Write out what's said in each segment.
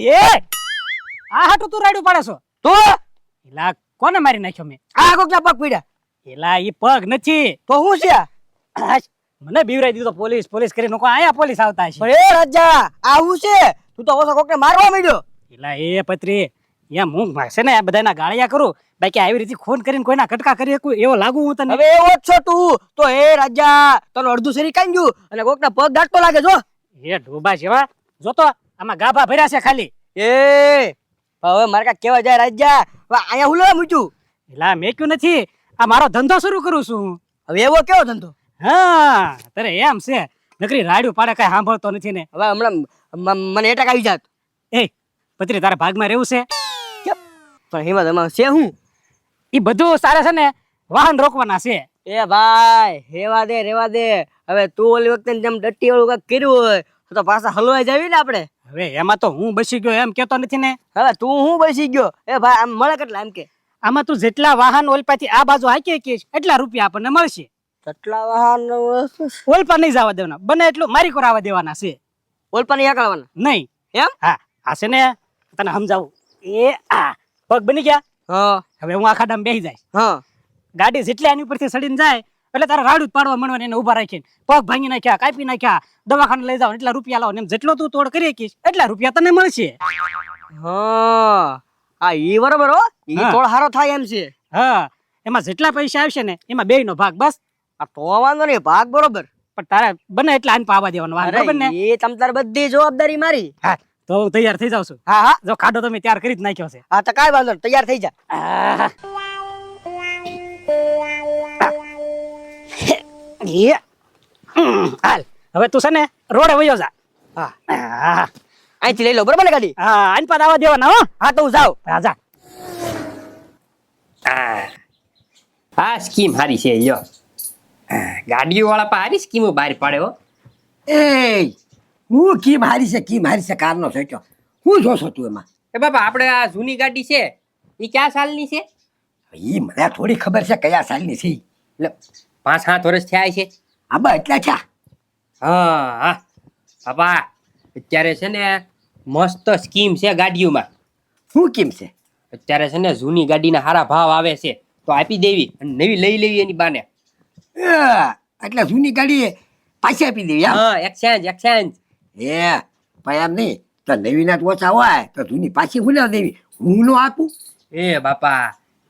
એ આ હાટું તું રાડ્યું પાડે છો તો એલા કોને મારી નાખ્યો મેં આ કોકના પગ પીડ્યા એલા ઈ પગ નથી તો હું છે આજ મને બીવરાઈ દીધો પોલીસ પોલીસ કરીને કોઈ આયા પોલીસ આવતા છે પણ એ રાજા આવું છે તું તો ઓછો કોકને મારવા માંડ્યો એલા એ પત્રી એમ હું છે ને આ બધાના ગાળિયા કરું બાકી આવી રીતે ફોન કરીને કોઈના કટકા કરી શકું એવો લાગુ હું તને હવે એવો જ છો તું તો એ રાજા તને અડધું શરીર કાઈ ગયું અને કોકના પગ દાટતો લાગે જો એ ઢોબા જેવા જોતો આમાં ગાભા ભર્યા છે ખાલી એ હવે મારે કા કેવા જાય રાજા હવે અહીંયા હું લેવા મૂક્યું એલા મેં ક્યું નથી આ મારો ધંધો શરૂ કરું છું હવે એવો કેવો ધંધો હા તારે એમ છે નકરી રાડ્યું પાડે કઈ સાંભળતો નથી ને હવે હમણાં મને એટક આવી જાત એ પત્રી તારા ભાગમાં રહેવું છે કેમ? પણ હિંમત એમાં છે હું એ બધું સારે છે ને વાહન રોકવાના છે એ ભાઈ રેવા દે હવે તું ઓલી વખતે જેમ ડટ્ટી વાળું કાંઈક કર્યું હોય તો પાછા હલવાઈ જાવી ને આપણે હવે એમાં તો હું બસી ગયો એમ કેતો નથી ને હવે તું હું બેસી ગયો એ ભાઈ આમ મળે કેટલા એમ કે આમાં તું જેટલા વાહન ઓલપાથી આ બાજુ હાકી કીશ એટલા રૂપિયા આપણને મળશે કેટલા વાહન ઓલપા નહીં જવા દેવાના બને એટલું મારી કોર આવવા દેવાના છે ઓલપા નહીં આકળવાના નહીં એમ હા આ છે ને તને સમજાવું એ આ પગ બની ગયા હા હવે હું આખા ડામ બેસી જાય હા ગાડી જેટલી આની ઉપરથી સડીને જાય એટલે તારે રાડું જ પાડવા મળવાનું એને ઉભા રાખીને પગ ભાંગી નાખ્યા કાપી નાખ્યા દવાખાને લઈ જાવ એટલા રૂપિયા લાવો ને એમ જેટલો તું તોડ કરી શકીશ એટલા રૂપિયા તને મળશે હા ઈ બરોબર હો ઈ હા. થોડો હારો થાય એમ છે હા એમાં જેટલા પૈસા આવશે ને એમાં બેય નો ભાગ બસ આ તો વાંધો નહીં ભાગ બરોબર પણ તારે બને એટલા આને પાવા દેવાનો વાંધો બરાબર ને એ તમ તાર બધી જવાબદારી મારી હા તો હું તૈયાર થઈ જાઉં છું હા હા જો ખાડો તમે તૈયાર કરી જ નાખ્યો છે હા તો કાંઈ વાંધો નહીં તૈયાર થઈ જા આહ. એ. હાલ હવે તું છે ને રોડે વયો જા હા આહ. અહીંથી લઈ લો બરોબર ને ગાડી હા આને પાછા આવવા દેવાના હો હા તો હું જાઉં હા જા આ સ્કીમ હારી છે યો ગાડીઓ વાળા પા હારી સ્કીમો બહાર પાડે હો એ હું કી મારી છે કારનો સોચ્યો હું જોશો તું એમાં એ બાપા આપણે આ જૂની ગાડી છે એ કયા સાલની છે ઈ મને થોડી ખબર છે કયા સાલની છે ઈ. એટલે 5-7 વર્ષ થયા છે આબા એટલા છે હા હા બાપા અત્યારે છે ને મસ્ત સ્કીમ છે ગાડીઓમાં શું કેમ છે અત્યારે છે ને જૂની ગાડીના સારા ભાવ આવે છે તો આપી દેવી અને નવી લઈ લેવી એની બાને એટલે જૂની ગાડી પાછી આપી દેવી એમ હા એક્સચેન્જ એ પણ એમ નહીં તો નવી ના ઓછા હોય તો જૂની પાછી હું લેવા દેવી હું નો આપું એ બાપા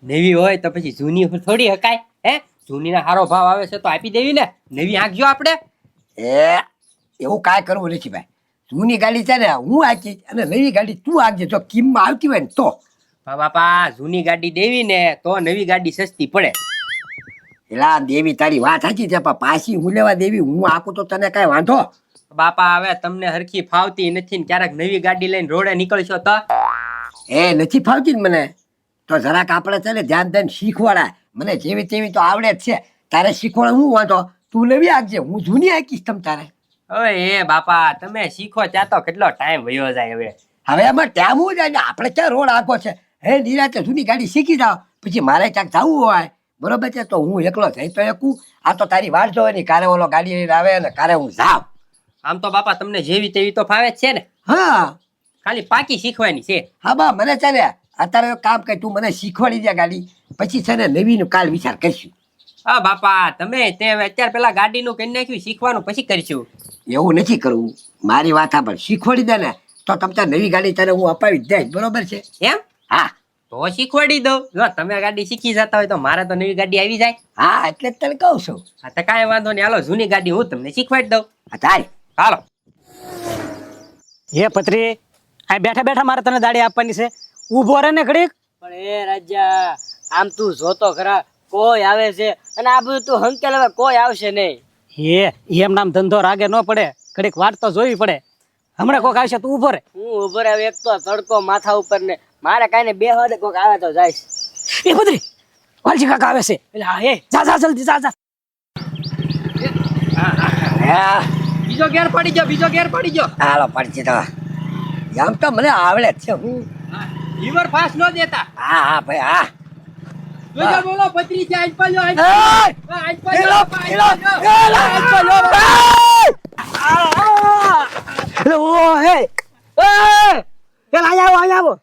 નવી હોય તો પછી જૂની થોડી હકાય હે જૂનીના સારો ભાવ આવે છે તો આપી દેવી ને નવી આંકજો આપણે એ એવું કાંઈ કરવું નથી ભાઈ જૂની ગાડી છે ને હું આંકી અને નવી ગાડી તું આંકજે જો કિંમત આવતી હોય ને તો બાપા જૂની ગાડી દેવી ને તો નવી ગાડી સસ્તી પડે એલા દેવી તારી વાત સાચી છે પણ પાછી હું લેવા દેવી હું આંકું તો તને કાંઈ વાંધો બાપા હવે તમને હરખી ફાવતી નથી ને ક્યારેક નવી ગાડી લઈને રોડે નીકળશો તો એ નથી ફાવતી ને મને તો જરાક આપણે છે ને ધ્યાન દઈને શીખવાડાય મને જેવી તેવી તો આવડે જ છે તારે શીખવાડે હું વાંધો તું નવી આંકજે હું જૂની આંકીશ તમ તારે ઓય એ બાપા તમે શીખો ત્યાં તો કેટલો ટાઈમ વયો જાય હવે હવે એમાં ટાઈમ હું જાય ને આપણે ક્યાં રોડ આંકો છે હે નિરાતે જૂની ગાડી શીખી જાવ પછી મારે ક્યાંક જવું હોય બરોબર છે તો હું એકલો જઈ તો એકું આ તો તારી વાટ જોવાની કારે ઓલો ગાડી લઈને આવે ને કારે હું જાઉં આમ તો બાપા તમને જેવી તેવી તો ફાવે જ છે ને હા ખાલી પાકી શીખવાની છે હા બા મને છે ને અત્યારે એક કામ કર તું મને શીખવાડી દે ગાડી પછી છે ને નવીનું કાલ વિચાર કરશું હા બાપા તમે તે અત્યારે પેલા ગાડીનું કરી નાખ્યું શીખવાનું પછી કરશું એવું નથી કરવું મારી વાત આ પણ શીખવાડી દે ને તો તમ તાર નવી ગાડી તને હું અપાવી જ દઈશ બરોબર છે એમ હા તો શીખવાડી દઉં જો તમે ગાડી શીખી જતા હોય તો મારે તો નવી ગાડી આવી જાય હા એટલે જ તને કહું છું હા તો કાંઈ વાંધો નહીં હાલો જૂની ગાડી હું તમને શીખવાડી દઉં હા તારી હાલો એ પત્રી આ બેઠા બેઠા મારે તને દાડી આપવાની છે ઊભો રહે ને ઘડીક પણ એ રાજા આમ તું જોતો ખરા કોઈ આવે છે અને આ બધું તું હંકેલ હવે કોઈ આવશે નહીં એમ નામ ધંધો રાગે ન પડે ઘડીક વાટ તો જોવી પડે હમણાં કોક આવશે તું ઊભો રહે હું ઉભો રહે એક તો તડકો માથા ઉપર ને મારે કાંઈ ને બે વાગે કોક આવે તો જાય એ પત્રી વાલજી કાકા આવે છે એટલે હા એ જા જા જલ્દી જા જા બીજો ગેર પડી ગયો બીજો ગેર પડી ગયો હાલો પડશે તો આમ તો મને આવડે જ છે હું લીવર ફાસ્ટ ન દેતા હા હા ભાઈ હા જોજો બોલો પત્રી છે આજ પાજો આજ એય! પાજો એલા આવો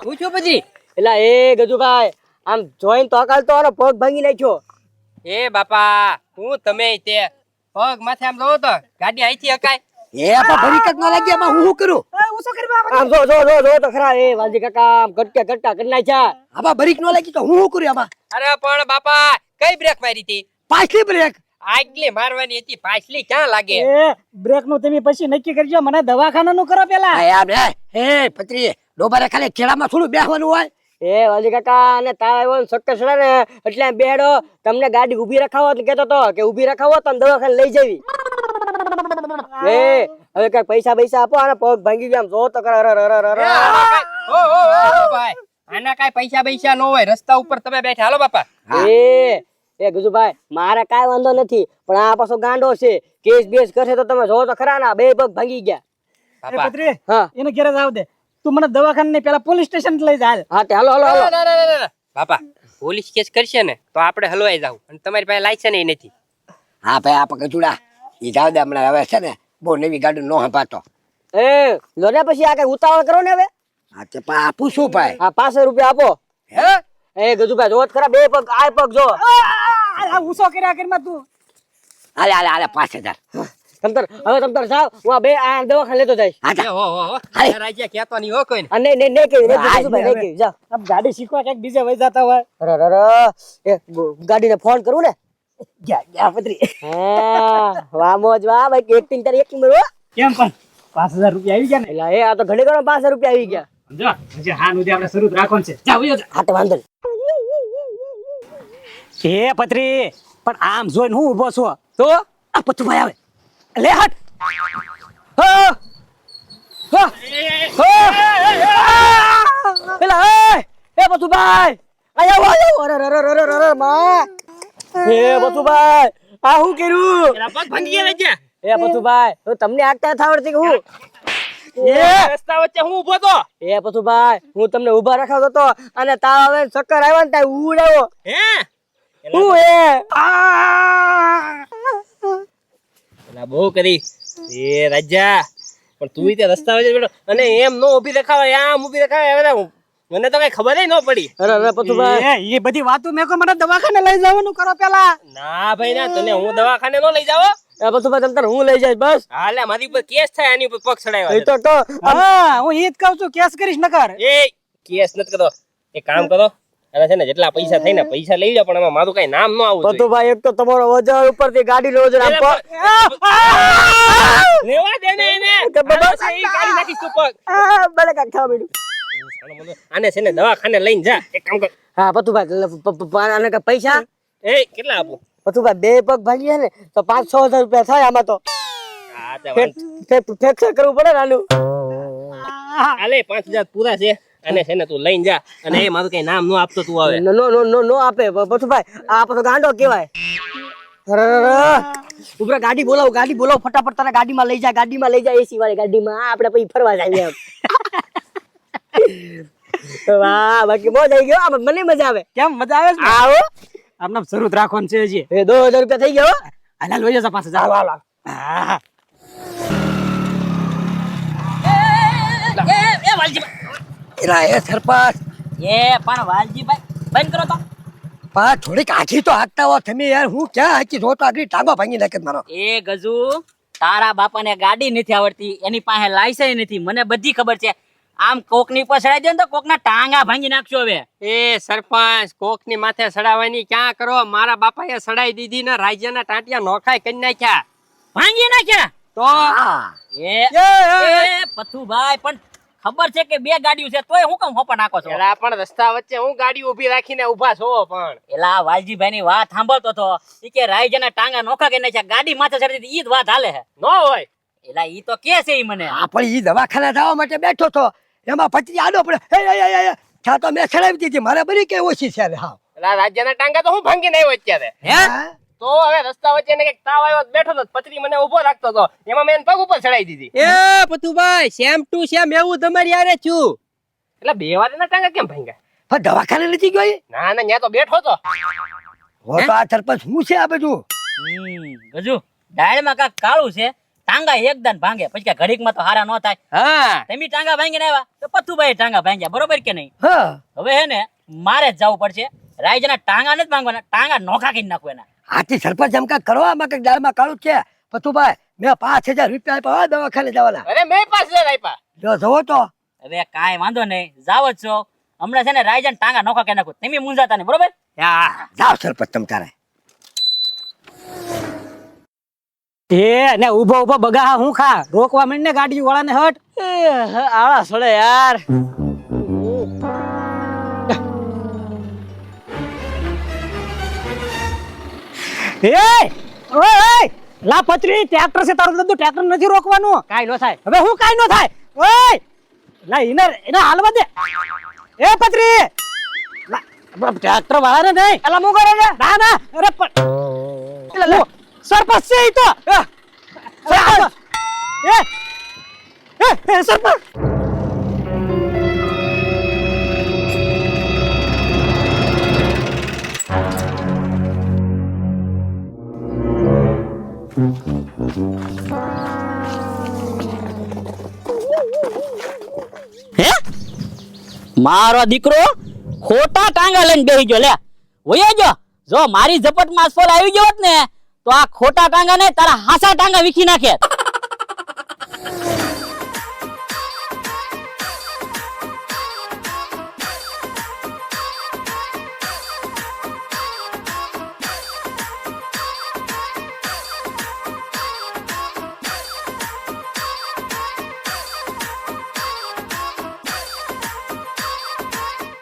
હું છું પછી એલા એ ગજુભાઈ આમ જોઈને તો અકાલ તો પગ ભાંગી નાખ્યો. એ બાપા હું તમે તે પગ માથે આમ જોવો તો ગાડી અહીંથી હકાય એ પણ ભરીક જ ન લાગી એમાં હું શું કરું? આમ જો જો જો જો તો ખરા એ વાલજી કાકા આમ કટકા કરી નાખ્યા. આમાં ભરીક ન લાગી તો હું શું કરું આમાં? અરે પણ બાપા કઈ બ્રેક મારી હતી પાછલી બ્રેક. આગલી મારવાની હતી પાછલી ક્યાં લાગે એ બ્રેક નું તમે પછી નક્કી કરજો, મને દવાખાનાનું કરો પેલા. આ યાર એ પત્રી ડોબારે ખાલી ખેડામાં થોડું બેહવાનું હોય. એ વાલજી કાકા અને તાવ આવ્યો ને સક્કર સડા ને એટલે આમ બેડો તમને ગાડી ઊભી રખાવો તો કેતો તો કે ઊભી રખાવો તો દવાખાને લઈ જવી. એ હવે કઈ પૈસા આપો અને પગ ભાંગી ગયા જો તો કર ઓ ભાઈ આના કાઈ પૈસા નો હોય રસ્તા ઉપર તમે બેઠા હાલો બાપા એ ગજુભાઈ મારે કાઈ વાંધો નથી પણ આ પાછો ગાંડો છે કેસ બેસ કરશે તો તમે જો તો ખરા ના બે પગ ભાંગી ગયા. એ પત્રી હા એને ઘેરે જ આવ દે, તું મને દવાખાને નહીં પેલા પોલીસ સ્ટેશન લઈ જા. હા તે હાલો હાલો હાલો ના. બાપા પોલીસ કેસ કરશે ને તો આપણે હલવાઈ જાવ અને તમારી પાસે લાયસન્સ ય નથી. હા ભાઈ આ પકડુડા ઈ જાવ દે હમણાં હવે છે ને બહુ નવી ગાડી નો હંપાતો. એ લોને પછી આ કઈ ઉતાવળ કરો ને હવે. હા તે પણ આપું શું ભાઈ? હા 500 રૂપિયા આપો. હે એ ગજુભાઈ જોત ખરા બે પગ આ પગ જો આ ઉસો કર્યા કરીમાં તું. હાલે 5000. તમતર જાવ હું આ બે આ દવાખાને લેતો જઈશ. હા જા. ઓહો હાય. રાજ્ય કહેતો નહીં હો કોઈને. અને નહીં કેવી ગજુભાઈ નહીં કેવી જા. આમ ગાડી શીખવા ક્યાંક બીજે વહી જતા હોય. એ ગાડીને ફોન કરું ને. ગયા પત્રી. હા વાહ મોજ વાહ ભાઈ એક્ટિંગ તારી એક્ટિંગ હો. કેમ પણ 5000 રૂપિયા આવી ગયા ને. એલા એ આ તો ઘણી ઘણો 500 રૂપિયા આવી ગયા. સમજો હજી હા નું આપણે શરૂ જ રાખવાનું છે. જાવ યો. હા તો વાંધો નહીં. એ પત્રી પણ આમ જોઈને હું ઊભો છું તો આ પથુભાઈ આવે લે હટ. હા એલા એ બતુભાઈ આયો અરે માં એ બતુભાઈ આ હું કર્યું એલા પગ ભાંગી ગયા રાજ્ય. એ બતુભાઈ તો તમને આગતા થાવડતી કે હું એ રસ્તા વચ્ચે હું ઊભો તો. એ બતુભાઈ હું તમને ઊભા રખાવતો તો અને તાવ આવે ચક્કર આવ્યા ને ત્યાં ઉડાવ્યો હે હું એલા બહુ કરી એ રાજ્યા પણ તું ઈ તે રસ્તા વચ્ચે બેઠો અને એમ નો ઊભી દેખાવે આમ ઊભી દેખાવે મને તો કઈ ખબર ન પડી. અરે બતુભાઈ એ બધી વાતો મેં કો મને દવાખાને લઈ જવાનું કરો પેલા. ના ભાઈ ના તને હું દવાખાને નો લઈ જાવ. એ બતુભાઈ તમ તાર હું લઈ જઈશ બસ હાલે મારી ઉપર કેસ થાય આની ઉપર પગ એ ચડાવ્યા. તો હા હું ઈ જ કહું છું, કેસ કરીશ નકર. એ કેસ નથી કરતો. એક કામ કરો અને છે ને જેટલા પૈસા થાય ને પૈસા લઈ જાવ પણ આમાં મારું કઈ નામ ન આવું જોઈએ. બતુભાઈ એક તો તમારો વજન ઉપરથી ગાડીનો વજન આમ લેવા દે ને એને. કે બાબા. આને છે ઈ કાઢી નાખીશ તું પગ. ભલે કાંઈક થવા માંડ્યું. આને છે ને દવાખાને લઈને જા. એક કામ કર. હા પતુભાઈ આને કે પૈસા એ કેટલા આપું? પતુભાઈ બે પગ ભાગી જાય ને તો 5-6 હજાર રૂપિયા થાય આમાં તો હા તે વાંધો. ફેક્ચર કરવું પડે ને આનું. હાલે 5000 પૂરા છે અને છે ને તું લઈને જા અને એ મારું કઈ નામ નો આપતો તું આવે. નો આપે પતુભાઈ આ પાછો ગાંડો કેવાય. ઉપરા ગાડી બોલાવો ફટાફટ તારા ગાડીમાં લઈ જા એસી વાળી ગાડીમાં આપણે પછી ફરવા જઈએ એમ. વાહ બાકી મોજ આવી ગયો આમાં મને મજા આવે. કેમ મજા આવે છે? આવો આમને શરૂ જ રાખવાનું છે હજી. એ 2000 રૂપિયા થઈ ગયા હો. હાલ લઈ જશે 5000. હા એ વાલજીભાઈ એલા એ સરપંચ એ પણ વાલજીભાઈ બંધ કરો તો. પા થોડીક આખી તો હાંકતા હો તમે યાર. હું ક્યાં હાંકી જોતો આગળ ટાંગો ભાંગી નાખે મારો. એ ગજુ તારા બાપાને ગાડી નથી આવડતી, એની પાસે લાયસન્સ નથી, મને બધી ખબર છે. આમ કોકની પર ચડાઈ દે ને તો કોકના ટાંગા ભાંગી નાખશો. હવે એ સરપંચ કોકની માથે સડાવવાની ક્યાં કરો? મારા બાપાએ સડાઈ દીધી ને રાજ્યના ટાંટિયા નોખાય કરી નાખ્યા. ભાંગી નાખ્યા તો એ પથુભાઈ પણ ખબર છે કે બે ગાડીઓ છે તોય હું કેમ હોપા નાખો છો? એલા પણ રસ્તા વચ્ચે હું ગાડી ઊભી રાખીને ઊભા છો પણ. એલા વાલજીભાઈ ની વાત સાંભળતો તો ઈ કે રાજ્યના ટાંગા નોખા કરી નાખ્યા, ગાડી માથે ચડી દીધી. ઈ જ વાત હાલે છે. નો હોય એલા ઈ તો કે છે ઈ મને. હા પણ ઈ દવાખાના જવા માટે બેઠો તો એમાં પચી આડો પડે. છા તો મેં ચડાવી દીધી મારે બરી કે ઓછી છે. હા એલા રાજ્યના ટાંગા તો હું ભાંગીને આવ્યો અત્યારે. હે તો હવે રસ્તા વચ્ચે ને કઈક તાવ આવ્યો બેઠો તો પતરી મને ઉભો રાખતો તો એમાં મેં પગ ઉપર ચડાઈ દીધી. એ પતુભાઈ સેમ ટુ સેમ એવું તમારી યારે છું. એટલે બે વાર એના ટાંગા કેમ ભાંગ્યા? પણ દવાખાને નથી ગયો એ? ના ના ન્યા તો બેઠો તો. હો તો આ સરપંચ શું છે આ બધું? ગજુ ડાળમાં કાક કાળું છે ટાંગા એકદમ ભાંગે પછી કે ઘડીકમાં તો હારા ન થાય. હા તમે ટાંગા ભાંગીને આવ્યા તો પથુભાઈ ટાંગા ભાંગ્યા, બરોબર કે નહીં? હા હવે હે ને મારે જ જવું પડશે. રાયજાના ટાંગા નથી ભાંગવાના, ટાંગા નોખા કરી નાખો એના. હાથી સરપંચ એમ કાંઈક કરવા આમાં કંઈક દાળમાં કાળું જ છે પતુભાઈ મેં 5000 રૂપિયા આપ્યા હો દવાખાને જવાના અરે મેં 5000 આપ્યા. જો જોવો તો હવે કાંઈ વાંધો નહીં, જાવ જ છો. હમણાં છે ને રાયજાના ટાંગા નોખા કરી નાખો, તમે મૂંઝાતા નહીં, બરોબર? હા જાઓ સરપંચ તમ તારે એ ને ઉભો ઉભો બગા હું ખા રોકવા માંડ ને ગાડી વાળાને હટ. આળા છોડે યાર. એ ઓય લા પત્રી ટ્રેક્ટર છે તારું બધું ટ્રેક્ટર નથી રોકવાનું. કાઈ નો થાય. હવે હું કાઈ નો થાય. ઓય લા એને હાલવા દે. એ પત્રી લા ટ્રેક્ટર વાળાને નહીં એલા મુ કરે છે. ના ના અરે પણ સરપંચ છે ઈ તો સરપંચ. એ સરપંચ હે મારો દીકરો ખોટા ટાંગા લઈને બેહી ગયો. લે વયો જો મારી ઝપટમાં અસફળ આવી ગયો હોત ને તો આ ખોટા ટાંગા ને તારા હાસા ટાંગા વીખી નાખે.